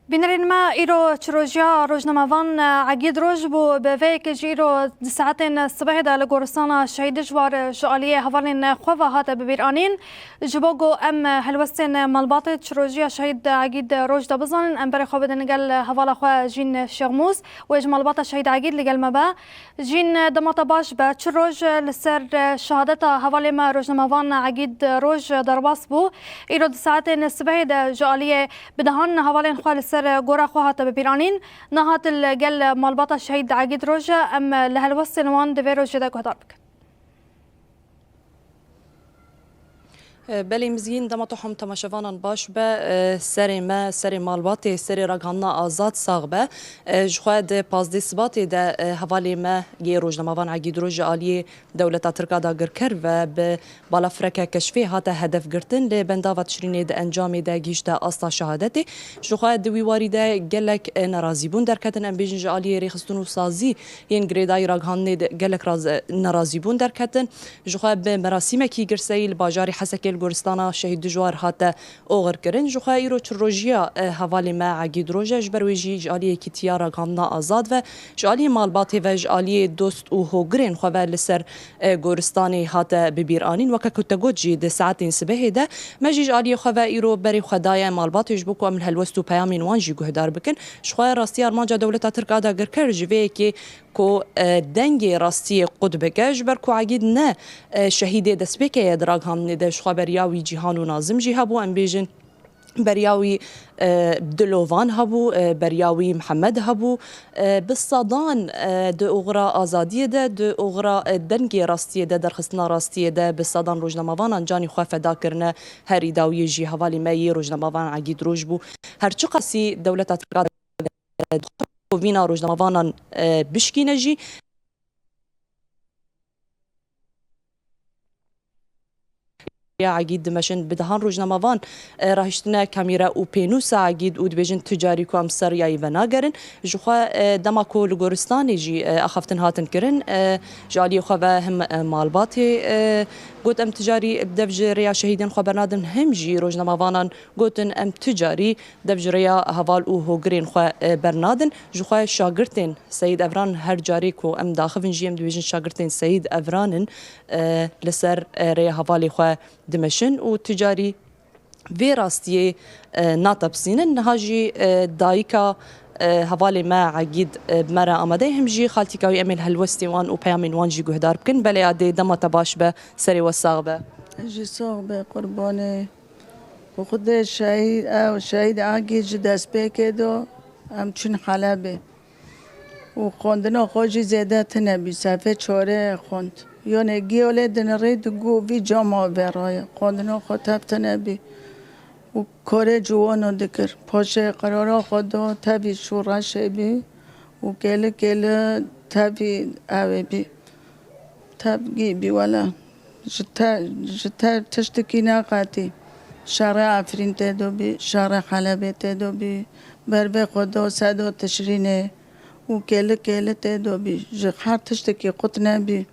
بنرين ما إيرو تشروجيا روجنامافان عقيد روج بو بفيك جيرو ساعتين الصبح دا لقورستانا شهيد جوار شغالية هفالين خوفا هاتا ببيرانين جبوغو أم هلوستين مالباطي تشروجيا شهيد عقيد روج دا بزن أم بري خوبة نقل هفالا خوا جين شغموس ويج مالباطا شهيد عقيد لقل مبا جين دماطا باش با تشروج لسر شهادتا هفالي ما روجنامافان عقيد روج درباس بو إيرو ساعتين الصبح دا جغالية بدهان هفالين خوال سر گورا خواهات ببیرانین نهات الجل مالباطا شهید عقيد روجا ام لهالوصي نوان دفي روجا دا قهدار بك بله مزین دماتو هم تماشاوانان باش به سری مالباتی سری رگانا آزاد ساغ به جخواد پازده سباتی ده حوالی ما یه روزنامه‌وان عقید روز عالی دولت ترکا دا گرکر و به بالا فرکه کشفی هات هدف گرتن لی بندا و تشرینی ده انجامی ده گیش ده اصلا شهادتی جخواد دوی واری ده گلک نرازی بون درکتن ام بیجن عالی ریخستون و سازی این گریدای رگانی گلک راز نرازی بون درکتن جخواد به مراسم کی گرسیل باجاری حسک گورستانا شهید جوار هات اوغر کرن جو خایرو چروجیا حوالی ما عقید روجا جبرویجی جالی کی تیارا گامنا آزاد و جالی مالباتی و جالی دوست او هوگرین خو لسر گورستانی هات ببیرانین وک کتگوجی د ساعتین صبح ده مجی جالی خو ایرو بری خدای مالباتی جبکو من هلوستو پیامین وانجی گهدار بکن شخو راستی ارمانجا دولت ترکا دا گرکر جوی کی کو دنگی راستی قطب گج بر کو عقید نه شهید دسبکه دراگ هم ندش خبریاوی جهان و نازم جی هبو ام بیجن بریاوی دلوان هبو بریاوی محمد هبو بالصدان دو اغرا آزادی ده دو اغرا دنگی راستی ده درخستنا راستی ده بالصدان روزنامه‌وان جانی خو فدا کرنه هری داوی جی حوالی می روزنامه‌وان عقید روج بو هر چه قسی دولت وینا روزنامه‌وان بشکینجی عقید دمشن بدهان روزنامه‌وان راهشتنا کامیرا او پینوس عقید او دبیجن تجاری کو امسر یای وناگرن جخوا دماکو لگورستانی جی اخفتن هاتن کرن جالی خو هم مالباتی گوت ام تجاری بدفجریا شهیدن خبرنادن هم جی روزنامه‌وانان گوتن ام تجاری دفجریا حوال او هوگرین خو برنادن جخوا شاگرتن سید افران هر جاری کو ام داخل جیم دبیجن شاگرتن سید افرانن لسر ریا حوالی خو دمشن و تجاری في راستي ناتبسين نهاجي دايكا حوالی ما عقید مرا آماده هم جی خالتی که امل هلوستی وان و پیامین وان جی گهدار بکن بله عادی دم تباش به سری و ساغبه جی ساغبه قربانه و خود شهید او شهید عقید جداس بکدو ام چون حلبه و خوندن خوشی زیاده تنبی صفحه چاره خوند یعنی گیاله دنری دگو وی جامع برای خوندن خود تنبی و کار جوانو دکر پاشه قرارا خدا تبی شورش بی و کل تبی اوه بی تبگی بی ولا جتا تشتکی نقاتی شارع افرین تدو بی شارع حلبه تدو بی بربه خدا صدا تشرینه و کل تدو بی هر تشتکی قطنه بی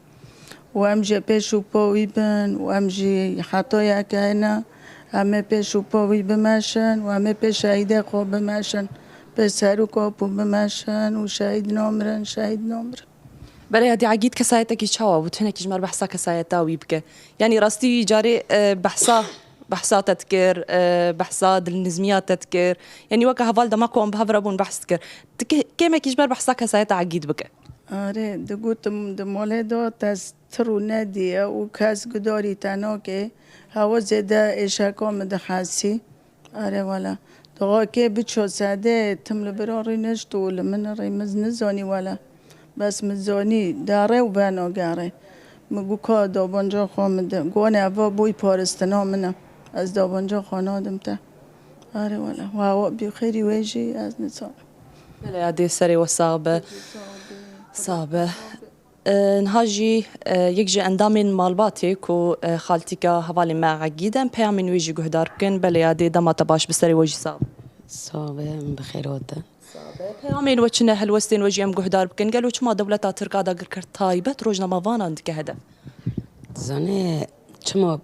و امجی پیشو پاوی بن و امجی حتای اکینا همه پیش پاوی بمشن و همه پیش شهیده خواب بمشن به سر و کاپو بمشن و شهید نامرن بله هدي عقيد كسايتك يشوا وتهنك جمر بحثا كسايتا ويبكى يعني راستي جاري بحثا تذكر بحثا النزميات تذكر يعني وكا هفال دماكو ام بهفربون بحث تذكر كيما كيجبر بحثا كسايتا عقيد بكى آره دگوتم دماله دا تسترو ندیه و کس گداری تنها که هوا زده اشکام دخاسی آره والا دقا که بچو ساده تمل براری نشتول من ری مزنزانی والا بس مزانی داره و بناگره مگو که دابانجا خامده گوانه هوا بوی پارستنا منم از دابانجا خانادم تا آره والا و هوا بخیری ویجی از نسان بله عادي سري وصابه صابه نهاجي يكجي اندامين مالباتي كو خالتيكا حوالي ما عقيدا بيامين ويجي قهدار كن بلي عادي دما تباش بسري وجي صابه بخير ودا صابه بيامين وچنا هلوستين وجي ام قهدار بكن قالوا چما دولتا تركا دا قركر تايبت روجنا مافان عندك هدف زاني چما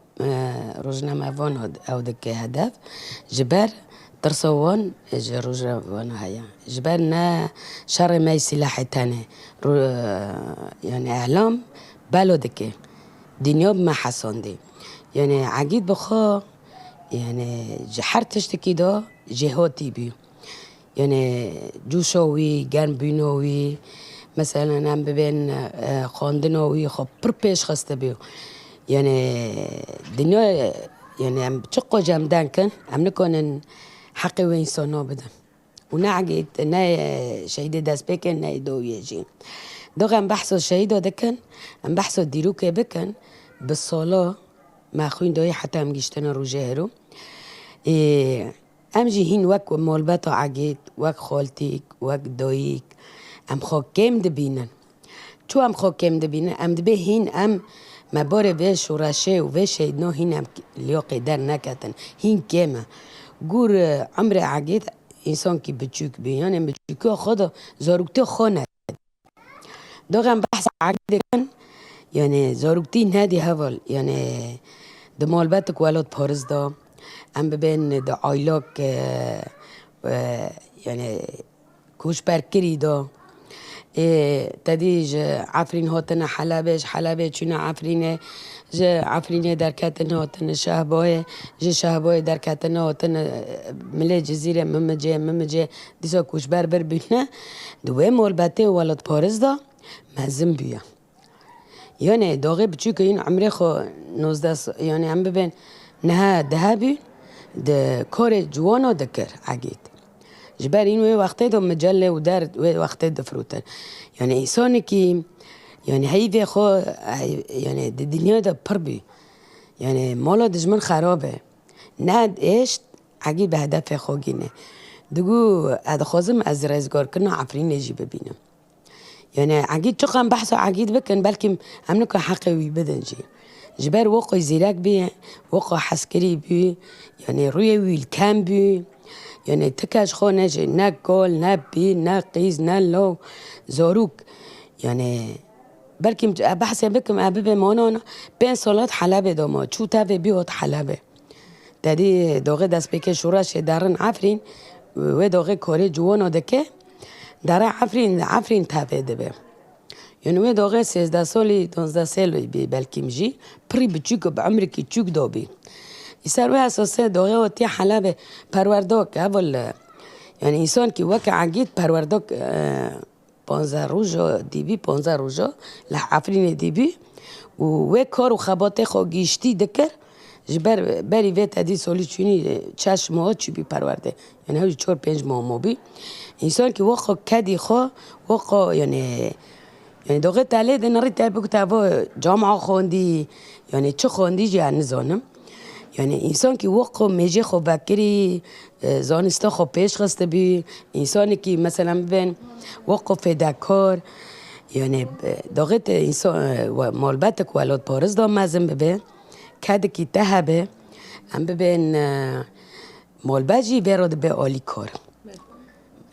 روجنا مافان او دك هدف جبر ترسوان جروجا وانا هيا جبرنا شر ما سلاح تاني يعني اعلام بالودك دنيا ما حسن دي يعني عقيد بخا يعني جحرت تشتكي دا جهاتي بي يعني جوشوي جنبينوي مثلا هم ببین خواندنوی خب پر پیش خسته بیو يعني دنیا يعني هم تشقو جامدان كان هم نكون حقي وين صنو بدن ونعقد نا شهيد داس بكن نا دو يجي دوغا بحثوا الشهيد دكن هم بحثوا ديروك بكن بالصلاة ما خوين دوي حتى هم جيشتنا رجاهرو امجي هين وك مولباتو عقيد وك خالتيك وك دويك ام خو كم دبينن چو ام خو كم دبينن ام دبه هين ام ما باره به شورشه و به شیدنو هینم لیا قدر نکتن هین کمه گور عمر عقید انسان کی بچوک بیان بچوک خدا زاروکتی خانه دوغم بحث عقید کن يعني زاروکتی ندی هول يعني دمال باتك ولاد پارز دا ام ببین دا آیلاک يعني کوش برکری دا تدیج عفرین هاتن حلبه چون عفرینه عفرینه در کتن هاتن شهبای در کتن هاتن ملی جزیره ممجه دیسا کوش بر بینه دوه مالبته ولاد پارز دا مزم بیا یعنی داغه بچو که این عمره خو 19 یعنی هم ببین نه ده بی ده کار جوانا دکر عقید جبر اینو وقتی دو مجله و در وقتی دفروتن يعني انسان کی يعني هیوی خو يعني دنیا دا پر بی يعني مالا دجمن خرابه نه ایشت عقید به هدف خو گینه دگو ادخوازم از رزگار کنه عفرین نجی ببینم يعني عقید چقدر بحث عقید بکن بلکه هم نکه حقی بدن جی جبر وقع زیرک بی وقع حسکری بی يعني روی ویل کم بی يعني تكاش خو نجي نا كول نا بي نا قيز نا لو زاروك يعني بركي بحث بكم أبي مانونا بين صلاة حلبة دوما شو تابي بيوت حلبة تدي دوغه دست بك شورش دارن عفرين و دوغه كوري جوانا دكه داره عفرين تابي دبه يعني و دوغه 13 سالي 12 سالي بلكي مجي بري بچوك بعمرك چوك دوبي يساروي اساسه دوغه وتي حلبه پروردوك اول يعني انسان کی وک عقید پروردوك 15 روزا دیبی 15 روزا لعفرین دیبی و کار و خباته خو گیشتی دکر جبر بری ویت ادی سالی چونی چش ماه چی بی پرورده يعني هاي 4-5 ماه بي انسان کی وقا کدی خو وقا يعني دوغه تاله دنری تابو کتابو جامعه خوندی يعني چه خوندی جا نزانم يعني انسان کی وقت میجه خو بکری زانستا خو پیش خسته بی انسانی کی مثلا ببین وقت فداکار يعني داغت انسان مالبتک ولاد پارز دا مزم ببین کد کی تهبه هم ببین مالبجی براد به عالی کار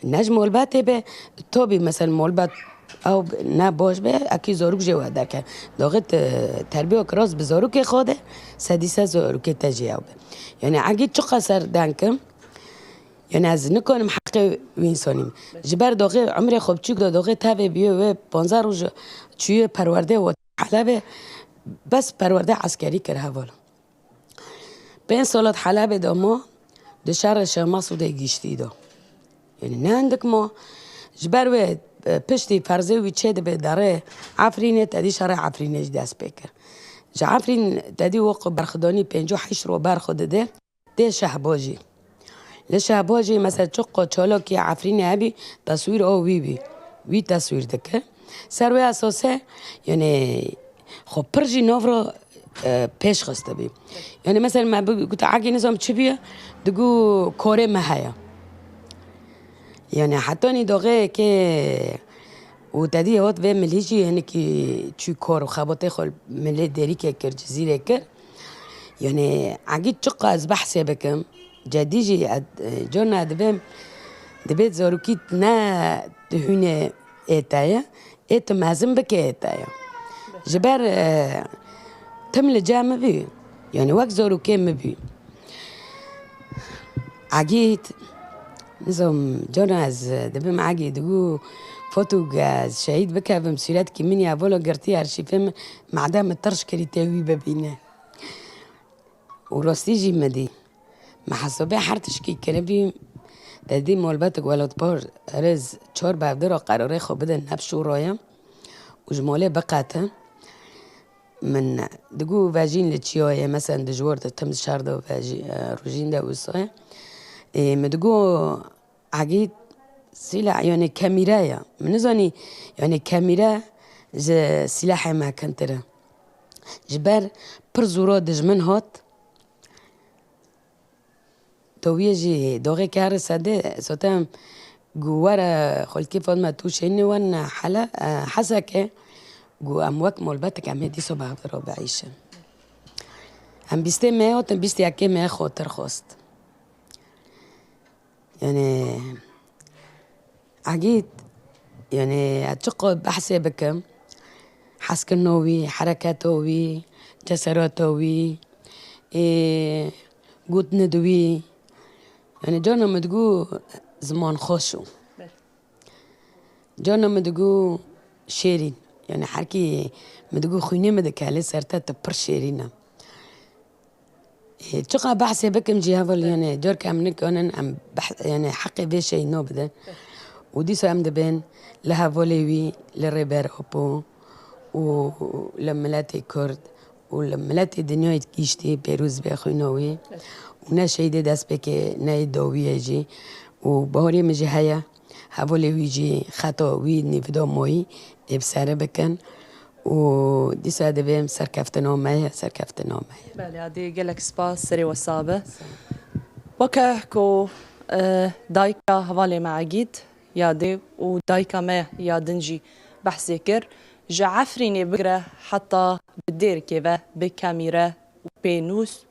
نج مالبته به تو بی مثلا مالبت او نه باش به اکی زاروک جوه درکه داغت تربیه کراس به زاروک خوده 300 زاروک تجیه به یعنی اگه چقدر سر دنکم یعنی از نکنم حق وینسانیم جبر داغه عمر خوب چوک داغه تابه بیه و 15 روز چوی پرورده و حلبه بس پرورده عسکری کر حوالا 5 سالات حلبه دا ما ده شهر شماس و ده گیشتی دا یعنی نه اندک ما جبر و پشتی فرزه وی چه به داره عفرینه تدی شرع عفرینه دست بکر جا عفرین تدی وقت برخدانی 58 رو برخود ده شهباجی لشهباجی مثلا چقا چالا که عفرینه هبی تصویر او وی تصویر دکه سروی اساسه یعنی خب پرجی ناف رو پیش خسته بی یعنی مثلا ما گوت عقی نظام چی بیه دگو کاره مهیا يعني حتى داغه که و تدی هات و ملیجی یعنی که چی کار و خباته خال ملی دری که کر جزیره کر يعني عقید چقا از بحث بکم جدیجی جان ادبم دبیت زاروکیت نه دهونه ایتایا ایت مازم بکه ایتایا جبر تمل جامع بی يعني وقت زاروکی مبی عجيت نظام جوناز دبم عجي دقو فوتو جاز شهيد بكا بمسيرات كميني أبولو قرتي هرشي فيلم معدام الطرش كري تاوي ببينه وروستيجي مدي ما حسبي حرتش كي كنبي تدي مولباتك ولا تبار رز تشور بعبدرو قراري خو بدن نبشو رويا وجمولي بقاته من دقو فاجين لتشيوية مثلا دجور تتم شاردو فاجي روجين دا وصايا مدقو عقيد سلاح يعني كاميرايا منزاني يعني كاميرا سلاحي ما كنترا جبار برزورو دجمن هوت تويجي دوغي كار سادة سوتام جوارا خل كيف ما توشيني وانا حلا حسكه جو امواك مولباتك عم دي صباح بدرو بعيشه هم بيستي ما وتم بيستي اكي ما خاطر خواست يعني عقيد يعني اتشقى بحسابك حسك النووي حركاتوي جسراتوي قوت ندوي يعني جانا مدقو زمان خوشو جانا مدقو شيرين يعني حركي مدقو خويني مدكالي سرتا تبر شيرينا تشقى بحسي بكم جيهافل يعني جور كامنك أنا يعني حقي بشيء نوبدا ودي سو أمدبين لها فوليوي للريبير أوبو ولملاتي كرد ولملاتي دنيا كيشتي بيروز بخوينوي وناشيدي داس بكي ناي دووي جي وبهوري مجي هيا هفولي ويجي خطو ويدني في دوموي بسارة بكن ودي سادة بهم سركفتنو مايا بله هذه جالك سباس سري وصابة وكا كو دايكا هفالي مع عقيد يادي ودايكا ما يادنجي بحسكر جعفريني بقرة حتى بالدير كيفا بكاميرا وبينوس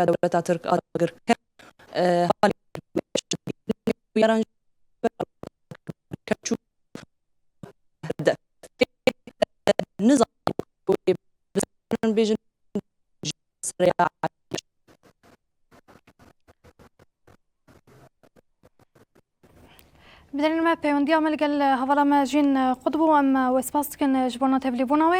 دولة ترك أدقر هالي ويران كتشو هدف نظام بيجن سريع بدل ما بيوندي عمل قال هفلا ما جين قطبو أما وسباس كان جبونا تبلي بوناوي